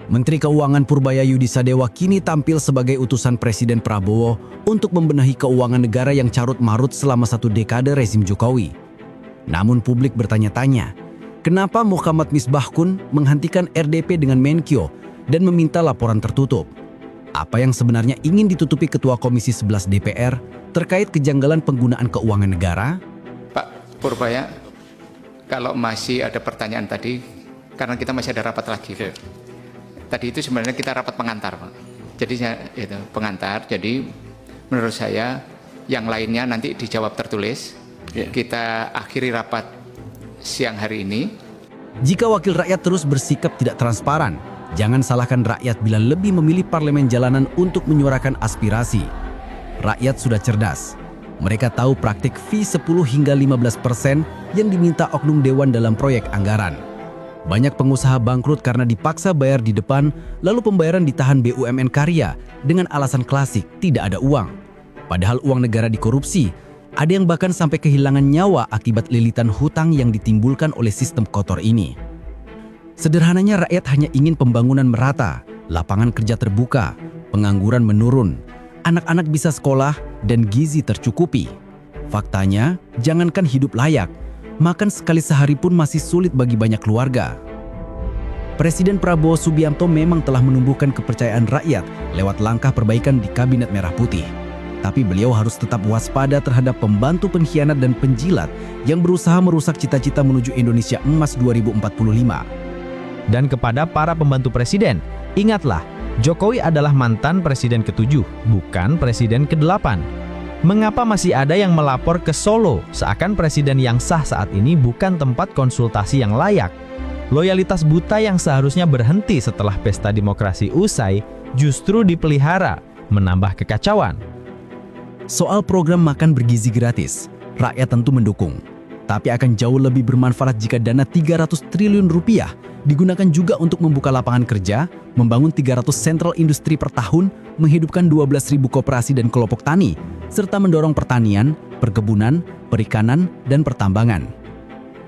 Menteri Keuangan Purbayayudi Sadewa kini tampil sebagai utusan Presiden Prabowo untuk membenahi keuangan negara yang carut-marut selama 1 dekade rezim Jokowi. Namun publik bertanya-tanya, kenapa Muhammad Misbahkun menghentikan RDP dengan Menkyu dan meminta laporan tertutup? Apa yang sebenarnya ingin ditutupi Ketua Komisi 11 DPR terkait kejanggalan penggunaan keuangan negara? Pak Purbaya, kalau masih ada pertanyaan tadi, karena kita masih ada rapat lagi. Tadi itu sebenarnya kita rapat pengantar, Pak. Jadi itu pengantar. Jadi menurut saya yang lainnya nanti dijawab tertulis. Kita akhiri rapat siang hari ini. Jika wakil rakyat terus bersikap tidak transparan, jangan salahkan rakyat bila lebih memilih parlemen jalanan untuk menyuarakan aspirasi. Rakyat sudah cerdas. Mereka tahu praktik fee 10 hingga 15% yang diminta oknum dewan dalam proyek anggaran. Banyak pengusaha bangkrut karena dipaksa bayar di depan, lalu pembayaran ditahan BUMN karya dengan alasan klasik tidak ada uang. Padahal uang negara dikorupsi. Ada yang bahkan sampai kehilangan nyawa akibat lilitan hutang yang ditimbulkan oleh sistem kotor ini. Sederhananya rakyat hanya ingin pembangunan merata, lapangan kerja terbuka, pengangguran menurun, anak-anak bisa sekolah, dan gizi tercukupi. Faktanya, jangankan hidup layak, makan sekali sehari pun masih sulit bagi banyak keluarga. Presiden Prabowo Subianto memang telah menumbuhkan kepercayaan rakyat lewat langkah perbaikan di Kabinet Merah Putih. Tapi beliau harus tetap waspada terhadap pembantu pengkhianat dan penjilat yang berusaha merusak cita-cita menuju Indonesia Emas 2045. Dan kepada para pembantu presiden, ingatlah, Jokowi adalah mantan presiden ke-7, bukan presiden ke-8. Mengapa masih ada yang melapor ke Solo seakan presiden yang sah saat ini bukan tempat konsultasi yang layak? Loyalitas buta yang seharusnya berhenti setelah pesta demokrasi usai justru dipelihara, menambah kekacauan. Soal program makan bergizi gratis, rakyat tentu mendukung. Tapi akan jauh lebih bermanfaat jika dana 300 triliun rupiah digunakan juga untuk membuka lapangan kerja, membangun 300 sentral industri per tahun, menghidupkan 12.000 koperasi dan kelompok tani, serta mendorong pertanian, perkebunan, perikanan, dan pertambangan.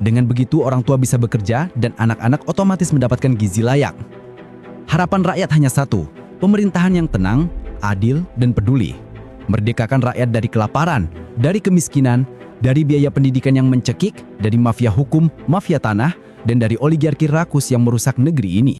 Dengan begitu orang tua bisa bekerja dan anak-anak otomatis mendapatkan gizi layak. Harapan rakyat hanya satu, pemerintahan yang tenang, adil, dan peduli. Merdekakan rakyat dari kelaparan, dari kemiskinan, dari biaya pendidikan yang mencekik, dari mafia hukum, mafia tanah, dan dari oligarki rakus yang merusak negeri ini.